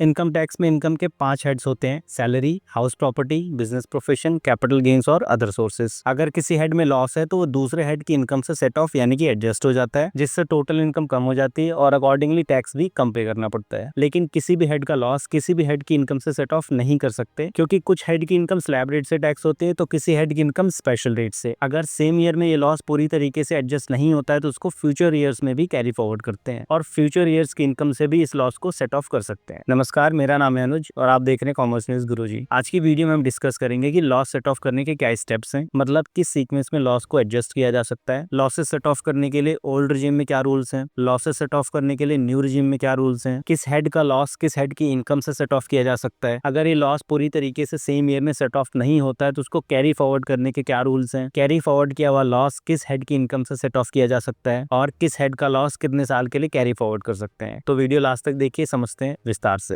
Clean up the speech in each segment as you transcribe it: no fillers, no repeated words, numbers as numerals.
Income tax में income के 5 heads होते हैं: salary, house property, business profession, capital gains और अदर सोर्सेज। अगर किसी हेड में लॉस है तो वो दूसरे हेड की इनकम से सेट ऑफ यानी कि एडजस्ट हो जाता है, जिससे टोटल इनकम कम हो जाती है और अकॉर्डिंगली टैक्स भी कम पे करना पड़ता है। लेकिन किसी भी हेड का लॉस किसी भी हेड की इनकम से सेट ऑफ नहीं कर सकते, क्योंकि कुछ हेड की इनकम स्लैब रेट से टैक्स होती है तो किसी हेड की इनकम स्पेशल रेट से। अगर सेम ईयर में ये लॉस पूरी तरीके से एडजस्ट नहीं होता है तो उसको फ्यूचर ईयर्स में भी कैरी फॉरवर्ड करते हैं और फ्यूचर ईयर्स की इनकम से भी इस लॉस को सेट ऑफ कर सकते हैं। नमस्कार, मेरा नाम है अनुज और आप देख रहे हैं कॉमर्स न्यूज गुरुजी। आज की वीडियो में हम डिस्कस करेंगे कि लॉस सेट ऑफ करने के क्या स्टेप्स हैं, मतलब किस सीक्वेंस में लॉस को एडजस्ट किया जा सकता है, लॉसेस सेट ऑफ करने के लिए ओल्ड रिजीम में क्या रूल्स हैं, लॉसेस सेट ऑफ करने के लिए न्यू रिजीम में क्या रूल्स हैं, किस हेड का लॉस किस हेड की इनकम से सेट ऑफ किया जा सकता है, अगर ये लॉस पूरी तरीके से सेम ईयर में सेट ऑफ नहीं होता है तो उसको कैरी फॉरवर्ड करने के क्या रूल्स हैं, कैरी फॉरवर्ड किया हुआ लॉस किस हेड की इनकम से सेट ऑफ किया जा सकता है और किस हेड का लॉस कितने साल के लिए कैरी फॉरवर्ड कर सकते हैं। तो वीडियो लास्ट तक देखिए, समझते हैं विस्तार से।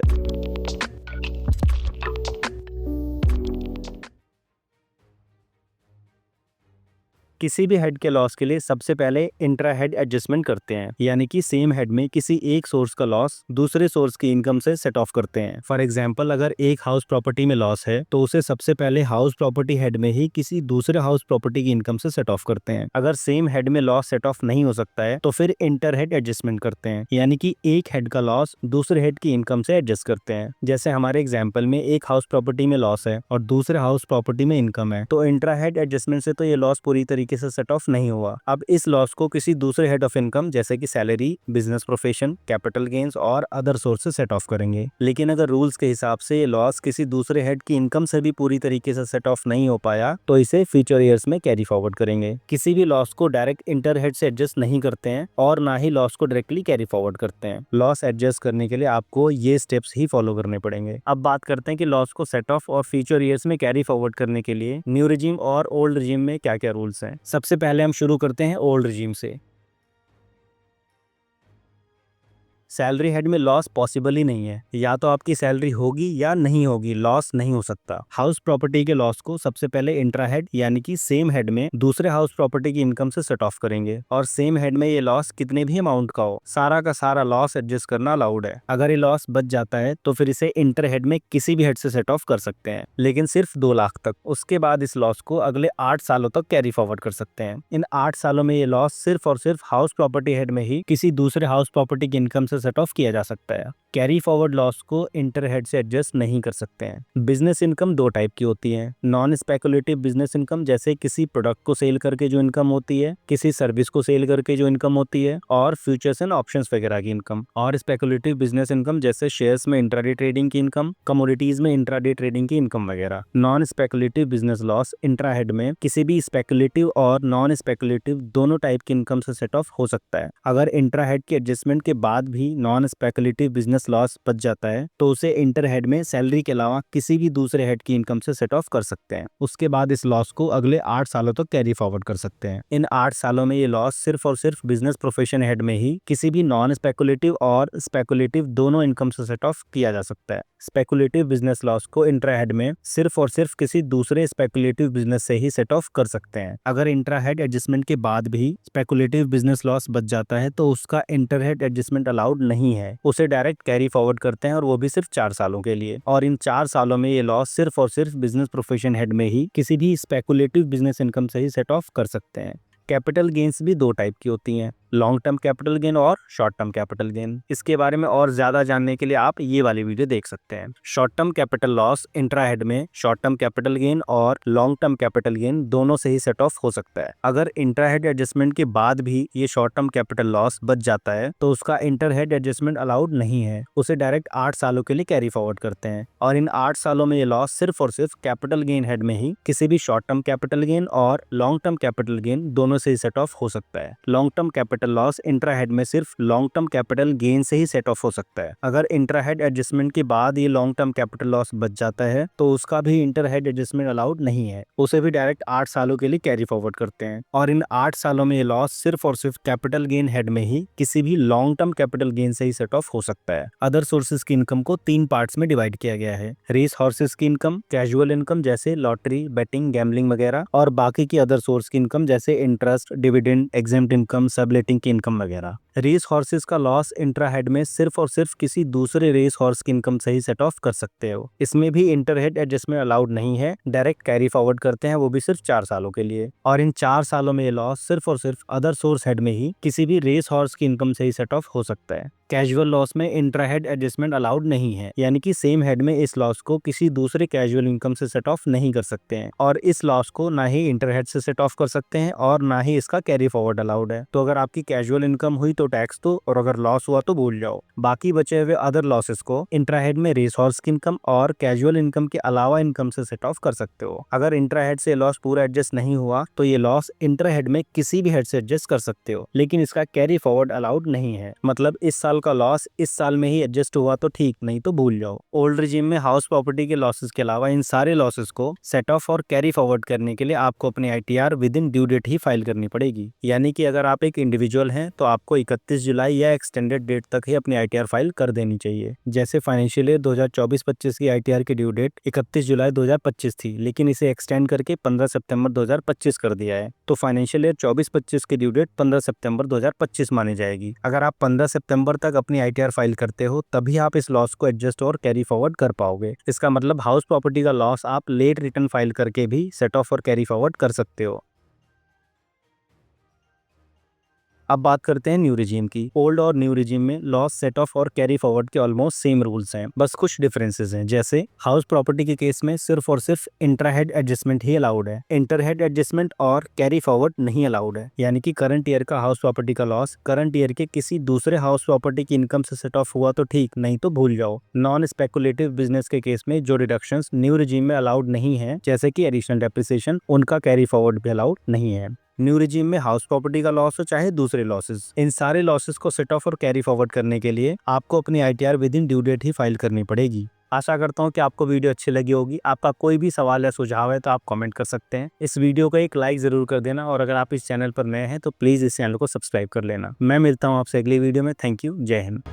किसी भी हेड के लॉस के लिए सबसे पहले इंट्रा हेड एडजस्टमेंट करते हैं, यानी कि सेम हेड में किसी एक सोर्स का लॉस दूसरे सोर्स की इनकम से सेट ऑफ करते हैं। फॉर एग्जांपल, अगर एक हाउस प्रॉपर्टी में लॉस है तो उसे सबसे पहले हाउस प्रॉपर्टी हेड में ही किसी दूसरे हाउस प्रॉपर्टी की इनकम से सेट ऑफ करते हैं। अगर सेम हेड में लॉस सेट ऑफ नहीं हो सकता है तो फिर इंटर हेड एडजस्टमेंट करते हैं, यानी कि एक हेड का लॉस दूसरे हेड की इनकम से एडजस्ट करते हैं। जैसे हमारे एग्जाम्पल में एक हाउस प्रॉपर्टी में लॉस है और दूसरे हाउस प्रॉपर्टी में इनकम है, तो इंट्रा हेड एडजस्टमेंट से तो ये लॉस पूरी तरीके से सेट ऑफ नहीं हुआ। अब इस लॉस को किसी दूसरे हेड ऑफ इनकम जैसे कि salary, business profession, capital gains और अदर सोर्स से सेट ऑफ करेंगे। लेकिन अगर रूल्स के हिसाब से ये लॉस किसी दूसरे हेड की इनकम से भी पूरी तरीके से सेट ऑफ नहीं हो पाया तो इसे फ्यूचर ईयर्स में कैरी फॉरवर्ड करेंगे। किसी भी लॉस को डायरेक्ट इंटर हेड से एडजस्ट नहीं करते हैं और ना ही लॉस को डायरेक्टली कैरी फॉरवर्ड करते हैं। लॉस एडजस्ट करने के लिए आपको ये स्टेप्स ही फॉलो करने पड़ेंगे। अब बात करते हैं कि लॉस को सेट ऑफ और फ्यूचर ईयर्स में कैरी फॉरवर्ड करने के लिए न्यू रिजीम और ओल्ड रिजीम में क्या क्या रूल्स हैं। सबसे पहले हम शुरू करते हैं ओल्ड रिजीम से। सैलरी हेड में लॉस पॉसिबल ही नहीं है, या तो आपकी सैलरी होगी या नहीं होगी, लॉस नहीं हो सकता। हाउस प्रॉपर्टी के लॉस को सबसे पहले इंट्रा हेड यानी कि सेम हेड में दूसरे हाउस प्रॉपर्टी की इनकम से सेट ऑफ करेंगे और सेम हेड में ये लॉस कितने भी अमाउंट का हो, सारा का सारा लॉस एडजस्ट करना अलाउड है। अगर ये लॉस बच जाता है तो फिर इसे इंटर हेड में किसी भी हेड से सेट ऑफ कर सकते हैं, लेकिन सिर्फ 2 लाख तक। उसके बाद इस लॉस को अगले 8 सालों तक कैरी फॉरवर्ड कर सकते हैं। इन 8 सालों में ये लॉस सिर्फ और सिर्फ हाउस प्रॉपर्टी हेड में ही किसी दूसरे हाउस प्रॉपर्टी की इनकम से सेट ऑफ किया जा सकता है। कैरी फॉरवर्ड लॉस को इंटर हेड से एडजस्ट नहीं कर सकते हैं। बिजनेस इनकम 2 टाइप की होती है: नॉन स्पेकुलेटिव बिजनेस इनकम, जैसे किसी प्रोडक्ट को सेल करके जो इनकम होती है, किसी सर्विस को सेल करके जो इनकम होती है, और फ्यूचर्स एंड ऑप्शंस वगैरह की इनकम। और स्पेकुलेटिव बिजनेस इनकम जैसे शेयर्स में इंट्राडे ट्रेडिंग की इनकम, कमोडिटीज में इंट्राडे ट्रेडिंग की इनकम वगैरह। Non speculative business loss intra head में किसी भी स्पेकुलेटिव और नॉन स्पेकुलेटिव दोनों टाइप की इनकम से सेट ऑफ हो सकता है। अगर इंट्रा हेड की एडजस्टमेंट के बाद भी नॉन स्पेकुलेटिव बिजनेस लॉस बच जाता है तो उसे इंटर हेड में सैलरी के अलावा किसी भी दूसरे हेड की इनकम से सेट ऑफ कर सकते हैं। उसके बाद इस लॉस को अगले 8 सालों तक कैरी फॉरवर्ड कर सकते हैं। इन 8 सालों में ये लॉस सिर्फ और सिर्फ बिजनेस प्रोफेशन हेड में ही किसी भी नॉन स्पेकुलेटिव और स्पेकुलेटिव दोनों इनकम से सेट ऑफ किया जा सकता है। स्पेकुलेटिव बिजनेस लॉस को इंट्रा हेड में सिर्फ और सिर्फ किसी दूसरे स्पेकुलेटिव बिजनेस से ही सेट ऑफ कर सकते हैं। अगर इंट्रा हेड एडजस्टमेंट के बाद भी स्पेकुलेटिव बिजनेस लॉस बच जाता है तो उसका इंटर हेड एडजस्टमेंट अलाउड नहीं है, उसे डायरेक्ट कैरी फॉरवर्ड करते हैं और वो भी सिर्फ 4 सालों के लिए। और इन 4 सालों में ये लॉस सिर्फ और सिर्फ बिजनेस प्रोफेशन हेड में ही किसी भी स्पेकुलेटिव बिजनेस इनकम से ही सेट ऑफ कर सकते हैं। कैपिटल गेन्स भी 2 टाइप की होती हैं: लॉन्ग टर्म कैपिटल गेन और शॉर्ट टर्म कैपिटल गेन। इसके बारे में और ज्यादा जानने के लिए आप ये वाली वीडियो देख सकते हैं। Short term capital loss intra head में शॉर्ट टर्म कैपिटल गेन और लॉन्ग टर्म कैपिटल गेन दोनों से ही सेट ऑफ हो सकता है। अगर इंट्रा हेड एडजस्टमेंट के बाद भी ये शॉर्ट टर्म कैपिटल लॉस बच जाता है तो उसका इंटर हेड एडजस्टमेंट अलाउड नहीं है, उसे डायरेक्ट 8 सालों के लिए कैरी फॉरवर्ड करते हैं। और इन 8 सालों में ये लॉस सिर्फ और सिर्फ कैपिटल गेन हेड में ही किसी भी शॉर्ट टर्म कैपिटल गेन और लॉन्ग टर्म कैपिटल गेन दोनों से ही सेट ऑफ हो सकता है। Long term capital loss intra head में सिर्फ लॉन्ग टर्म कैपिटल गेन से ही सेट ऑफ हो सकता है। अगर इंट्रा हेड एडजस्टमेंट के बाद ये लॉन्ग टर्म कैपिटल लॉस बच जाता है तो उसका भी इंटर हेड एडजस्टमेंट अलाउड नहीं है, उसे भी डायरेक्ट 8 सालों के लिए कैरी फॉरवर्ड करते हैं। और इन 8 सालों में ये लॉस सिर्फ और सिर्फ कैपिटल गेन हेड में ही किसी भी लॉन्ग टर्म कैपिटल गेन से ही सेट ऑफ हो सकता है। अदर सोर्सेज की इनकम को 3 पार्ट्स में डिवाइड किया गया है: रेस हॉर्सेस की इनकम, कैजुअल इनकम जैसे लॉटरी, बेटिंग, गैम्बलिंग वगैरह, और बाकी की अदर सोर्स की इनकम जैसे interest, dividend, exempt income, subletting की इनकम वगैरह। रेस हॉर्सेस का लॉस इंट्रा हेड में सिर्फ और सिर्फ किसी दूसरे रेस हॉर्स की इनकम से ही सेट ऑफ कर सकते हो। इसमें भी इंटर हेड एडजस्टमेंट अलाउड नहीं है, डायरेक्ट कैरी फॉरवर्ड करते हैं, वो भी सिर्फ 4 सालों के लिए। और इन 4 सालों में ये लॉस सिर्फ और सिर्फ अदर सोर्स हेड में ही किसी भी रेस हॉर्स की इनकम से ही सेट ऑफ हो सकता है। कैजुअल लॉस में इंट्रा हेड एडजस्टमेंट अलाउड नहीं है, यानी कि सेम हेड में इस लॉस को किसी दूसरे कैजुअल इनकम से सेट ऑफ नहीं कर सकते हैं, और इस लॉस को ना ही इंटर हेड से सेट ऑफ कर सकते हैं और ना ही इसका कैरी फॉरवर्ड अलाउड है। तो अगर आपकी कैजुअल इनकम हुई तो टैक्स दो, और अगर लॉस हुआ तो भूल जाओ। बाकी बचे हुए अदर लॉसेस को इंट्रा हेड में रेस हॉर्स की इनकम और कैजुअल इनकम के अलावा इनकम से सेट ऑफ कर सकते हो। अगर इंट्रा हेड से लॉस पूरा एडजस्ट नहीं हुआ तो ये लॉस इंट्रा हेड में किसी भी हेड से एडजस्ट कर सकते हो, लेकिन इसका कैरी फॉरवर्ड अलाउड नहीं है। मतलब इस साल का लॉस इस साल में ही एडजस्ट हुआ तो ठीक, नहीं तो भूल जाओ। ओल्ड रिजीम में हाउस प्रॉपर्टी के लॉसेस के अलावा इन सारे लॉसेस को सेट ऑफ और कैरी फॉरवर्ड करने के लिए आपको अपनी ITR within due date ही फाइल करनी पड़ेगी। यानी कि अगर आप एक इंडिविजुअल हैं तो आपको 31 जुलाई या एक्सटेंडेड डेट तक ही अपनी आईटीआर फाइल कर देनी चाहिए। जैसे फाइनेंशियल ईयर 2024-25 की आईटीआर की ड्यू डेट 31 जुलाई 2025 थी, लेकिन इसे एक्सटेंड करके 15 सितंबर 2025 कर दिया है, तो फाइनेंशियल ईयर 24-25 की ड्यू डेट 15 सितंबर 2025 मानी जाएगी। अगर आप 15 सितंबर तक अपनी आईटीआर फाइल करते हो तभी आप इस लॉस को एडजस्ट और कैरी फॉरवर्ड कर पाओगे। इसका मतलब हाउस प्रॉपर्टी का लॉस आप लेट रिटर्न फाइल करके भी सेट ऑफ और कैरी फॉरवर्ड कर सकते हो। अब बात करते हैं न्यू रिजीम की। ओल्ड और न्यू रिजीम में लॉस सेट ऑफ और कैरी फॉरवर्ड के ऑलमोस्ट सेम रूल्स हैं, बस कुछ डिफरेंसेस हैं। जैसे हाउस प्रॉपर्टी के केस में सिर्फ और सिर्फ इंट्रा हेड एडजस्टमेंट ही अलाउड है, इंटर हेड एडजस्टमेंट और कैरी फॉरवर्ड नहीं अलाउड है। यानी कि करंट ईयर का हाउस प्रॉपर्टी का लॉस करंट ईयर के किसी दूसरे हाउस प्रॉपर्टी की इनकम से सेट ऑफ हुआ तो ठीक, नहीं तो भूल जाओ। नॉन स्पेकुलेटिव बिजनेस के केस में जो डिडक्शंस न्यू रिजीम में अलाउड नहीं है, जैसे कि एडिशनल डेप्रिसिएशन, उनका कैरी फॉरवर्ड भी अलाउड नहीं है। न्यू रिजीम में हाउस प्रॉपर्टी का लॉस हो चाहे दूसरे लॉसेस, इन सारे लॉसेस को सेट ऑफ और कैरी फॉरवर्ड करने के लिए आपको अपनी ITR within due date ही फाइल करनी पड़ेगी। आशा करता हूँ कि आपको वीडियो अच्छी लगी होगी। आपका कोई भी सवाल या सुझाव है तो आप कमेंट कर सकते हैं। इस वीडियो को एक लाइक जरूर कर देना, और अगर आप इस चैनल पर नए हैं तो प्लीज इस चैनल को सब्सक्राइब कर लेना। मैं मिलता हूँ आपसे अगली वीडियो में। Thank you. जय हिंद।